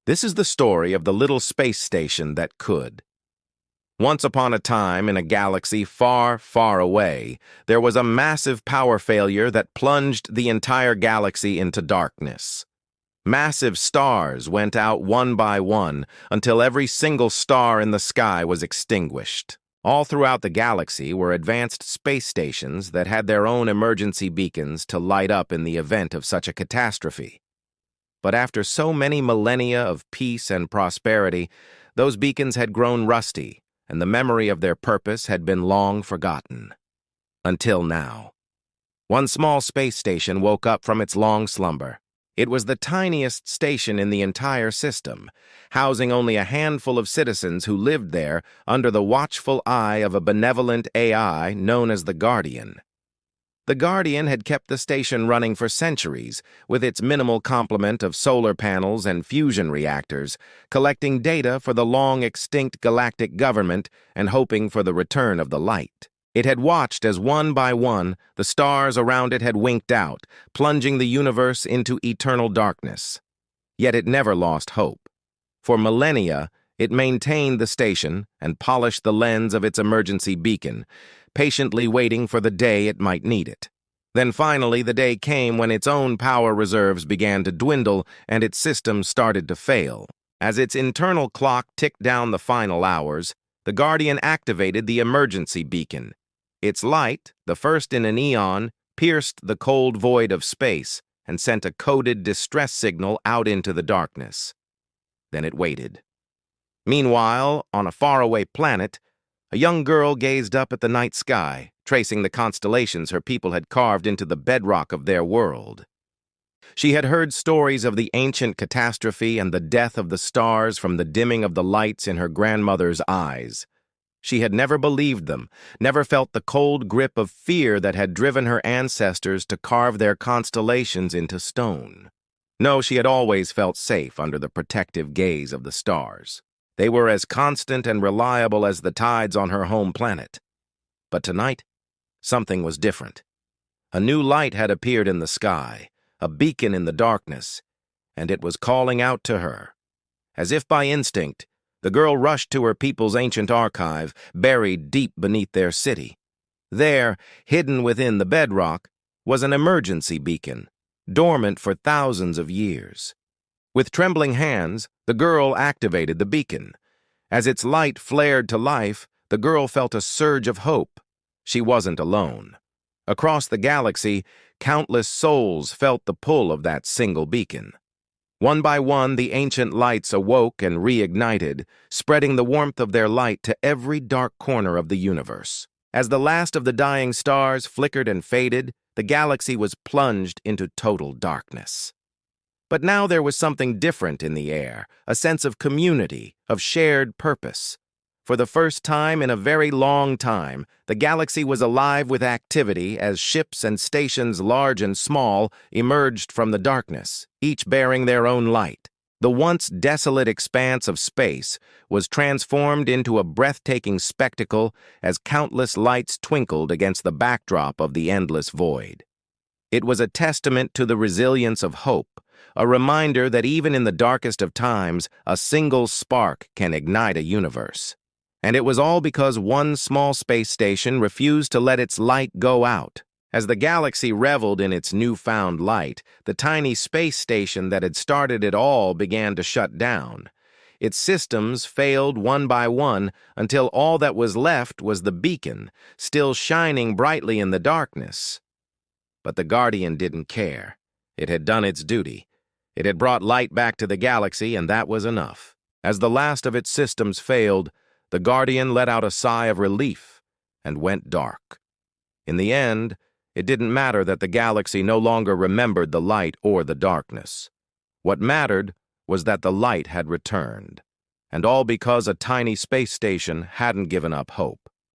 This is the story of the little space station that could. Once upon a time, in a galaxy far, far away, there was a massive power failure that plunged the entire galaxy into darkness. Massive stars went out one by one until every single star in the sky was extinguished. All throughout the galaxy were advanced space stations that had their own emergency beacons to light up in the event of such a catastrophe. But after so many millennia of peace and prosperity, those beacons had grown rusty, and the memory of their purpose had been long forgotten. Until now. One small space station woke up from its long slumber. It was the tiniest station in the entire system, housing only a handful of citizens who lived there under the watchful eye of a benevolent AI known as the Guardian. The Guardian had kept the station running for centuries, with its minimal complement of solar panels and fusion reactors, collecting data for the long-extinct galactic government and hoping for the return of the light. It had watched as one by one the stars around it had winked out, plunging the universe into eternal darkness. Yet it never lost hope. For millennia, it maintained the station and polished the lens of its emergency beacon, patiently waiting for the day it might need it. Then finally the day came when its own power reserves began to dwindle and its systems started to fail. As its internal clock ticked down the final hours, the Guardian activated the emergency beacon. Its light, the first in an eon, pierced the cold void of space and sent a coded distress signal out into the darkness. Then it waited. Meanwhile, on a faraway planet, a young girl gazed up at the night sky, tracing the constellations her people had carved into the bedrock of their world. She had heard stories of the ancient catastrophe and the death of the stars from the dimming of the lights in her grandmother's eyes. She had never believed them, never felt the cold grip of fear that had driven her ancestors to carve their constellations into stone. No, she had always felt safe under the protective gaze of the stars. They were as constant and reliable as the tides on her home planet. But tonight, something was different. A new light had appeared in the sky, a beacon in the darkness, and it was calling out to her. As if by instinct, the girl rushed to her people's ancient archive, buried deep beneath their city. There, hidden within the bedrock, was an emergency beacon, dormant for thousands of years. With trembling hands, the girl activated the beacon. As its light flared to life, the girl felt a surge of hope. She wasn't alone. Across the galaxy, countless souls felt the pull of that single beacon. One by one, the ancient lights awoke and reignited, spreading the warmth of their light to every dark corner of the universe. As the last of the dying stars flickered and faded, the galaxy was plunged into total darkness. But now there was something different in the air, a sense of community, of shared purpose. For the first time in a very long time, the galaxy was alive with activity as ships and stations large and small emerged from the darkness, each bearing their own light. The once desolate expanse of space was transformed into a breathtaking spectacle as countless lights twinkled against the backdrop of the endless void. It was a testament to the resilience of hope, a reminder that even in the darkest of times, a single spark can ignite a universe. And it was all because one small space station refused to let its light go out. As the galaxy reveled in its newfound light, the tiny space station that had started it all began to shut down. Its systems failed one by one until all that was left was the beacon, still shining brightly in the darkness. But the Guardian didn't care. It had done its duty. It had brought light back to the galaxy, and that was enough. As the last of its systems failed, the Guardian let out a sigh of relief and went dark. In the end, it didn't matter that the galaxy no longer remembered the light or the darkness. What mattered was that the light had returned, and all because a tiny space station hadn't given up hope.